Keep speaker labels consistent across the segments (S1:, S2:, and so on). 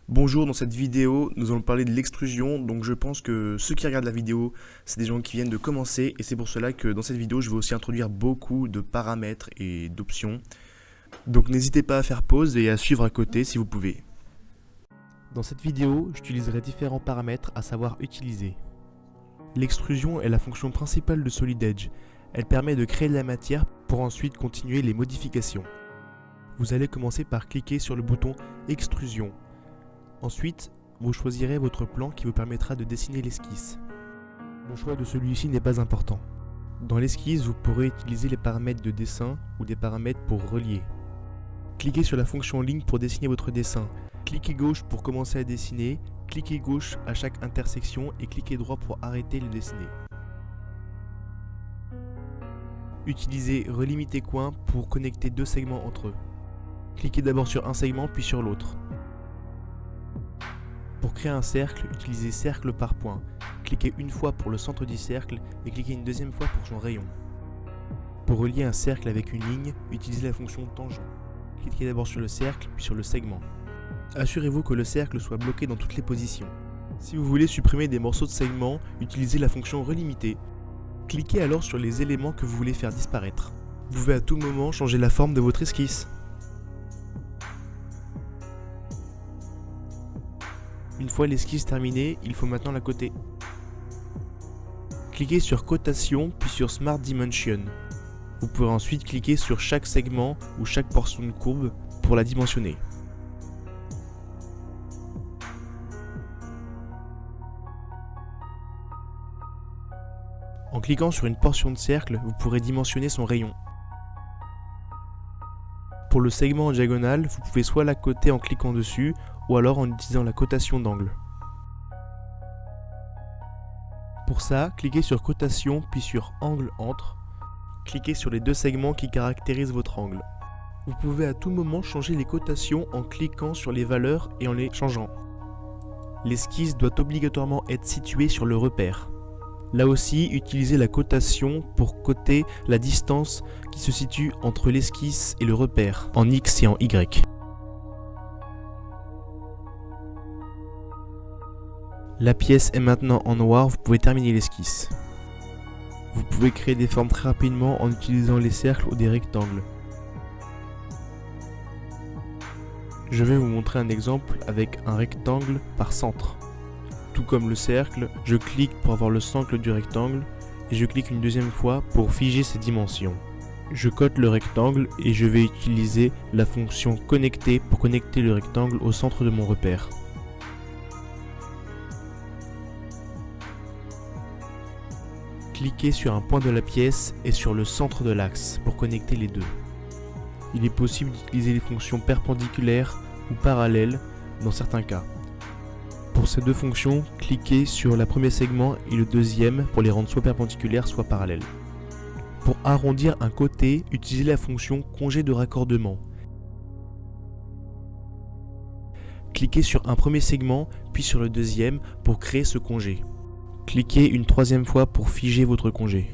S1: Bonjour, dans cette vidéo, nous allons parler de l'extrusion. Donc je pense que ceux qui regardent la vidéo, c'est des gens qui viennent de commencer. Et c'est pour cela que dans cette vidéo, je vais aussi introduire beaucoup de paramètres et d'options. Donc n'hésitez pas à faire pause et à suivre à côté si vous pouvez. Dans cette vidéo, j'utiliserai différents paramètres à savoir utiliser. L'extrusion est la fonction principale de Solid Edge. Elle permet de créer de la matière pour ensuite continuer les modifications. Vous allez commencer par cliquer sur le bouton Extrusion. Ensuite, vous choisirez votre plan qui vous permettra de dessiner l'esquisse. Le choix de celui-ci n'est pas important. Dans l'esquisse, vous pourrez utiliser les paramètres de dessin ou des paramètres pour relier. Cliquez sur la fonction ligne pour dessiner votre dessin. Cliquez gauche pour commencer à dessiner, cliquez gauche à chaque intersection et cliquez droit pour arrêter de dessiner. Utilisez relimiter coin pour connecter deux segments entre eux. Cliquez d'abord sur un segment puis sur l'autre. Pour créer un cercle, utilisez cercle par point. Cliquez une fois pour le centre du cercle et cliquez une deuxième fois pour son rayon. Pour relier un cercle avec une ligne, utilisez la fonction tangent. Cliquez d'abord sur le cercle puis sur le segment. Assurez-vous que le cercle soit bloqué dans toutes les positions. Si vous voulez supprimer des morceaux de segment, utilisez la fonction relimiter. Cliquez alors sur les éléments que vous voulez faire disparaître. Vous pouvez à tout moment changer la forme de votre esquisse. Une fois l'esquisse terminée, il faut maintenant la coter. Cliquez sur Cotation puis sur Smart Dimension. Vous pourrez ensuite cliquer sur chaque segment ou chaque portion de courbe pour la dimensionner. En cliquant sur une portion de cercle, vous pourrez dimensionner son rayon. Pour le segment en diagonale, vous pouvez soit la coter en cliquant dessus, ou alors en utilisant la cotation d'angle. Pour ça, cliquez sur Cotation puis sur Angle entre. Cliquez sur les deux segments qui caractérisent votre angle. Vous pouvez à tout moment changer les cotations en cliquant sur les valeurs et en les changeant. L'esquisse doit obligatoirement être située sur le repère. Là aussi, utilisez la cotation pour coter la distance qui se situe entre l'esquisse et le repère, en X et en Y. La pièce est maintenant en noir, vous pouvez terminer l'esquisse. Vous pouvez créer des formes très rapidement en utilisant les cercles ou des rectangles. Je vais vous montrer un exemple avec un rectangle par centre. Tout comme le cercle, je clique pour avoir le centre du rectangle et je clique une deuxième fois pour figer ses dimensions. Je cote le rectangle et je vais utiliser la fonction connecter pour connecter le rectangle au centre de mon repère. Cliquez sur un point de la pièce et sur le centre de l'axe pour connecter les deux. Il est possible d'utiliser les fonctions perpendiculaires ou parallèles dans certains cas. Pour ces deux fonctions, cliquez sur le premier segment et le deuxième pour les rendre soit perpendiculaires soit parallèles. Pour arrondir un côté, utilisez la fonction congé de raccordement. Cliquez sur un premier segment puis sur le deuxième pour créer ce congé. Cliquez une troisième fois pour figer votre congé.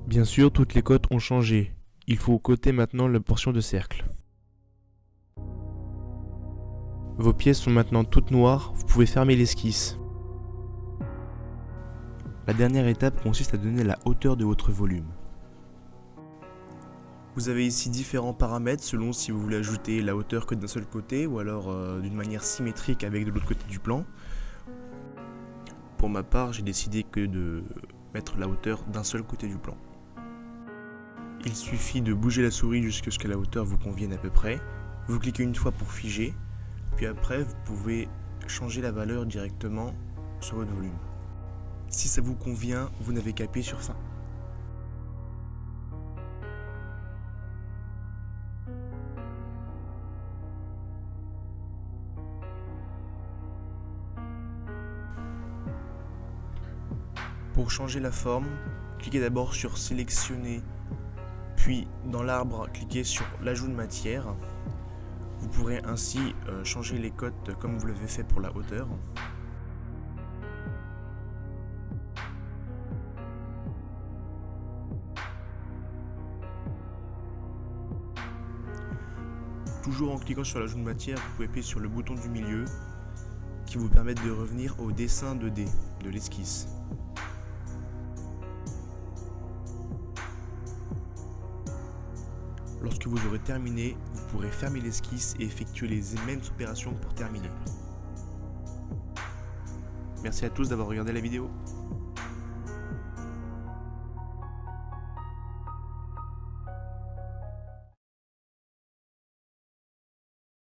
S1: Bien sûr, toutes les cotes ont changé. Il faut coter maintenant la portion de cercle. Vos pièces sont maintenant toutes noires, vous pouvez fermer l'esquisse. La dernière étape consiste à donner la hauteur de votre volume. Vous avez ici différents paramètres selon si vous voulez ajouter la hauteur que d'un seul côté ou alors d'une manière symétrique avec de l'autre côté du plan. Pour ma part, j'ai décidé que de mettre la hauteur d'un seul côté du plan. Il suffit de bouger la souris jusqu'à ce que la hauteur vous convienne à peu près. Vous cliquez une fois pour figer, puis après vous pouvez changer la valeur directement sur votre volume. Si ça vous convient, vous n'avez qu'à appuyer sur fin. Pour changer la forme, cliquez d'abord sur sélectionner, puis dans l'arbre, cliquez sur l'ajout de matière. Vous pourrez ainsi changer les cotes comme vous l'avez fait pour la hauteur. Toujours en cliquant sur l'ajout de matière, vous pouvez appuyer sur le bouton du milieu qui vous permet de revenir au dessin 2D de l'esquisse. Lorsque vous aurez terminé, vous pourrez fermer l'esquisse et effectuer les mêmes opérations pour terminer. Merci à tous d'avoir regardé la vidéo.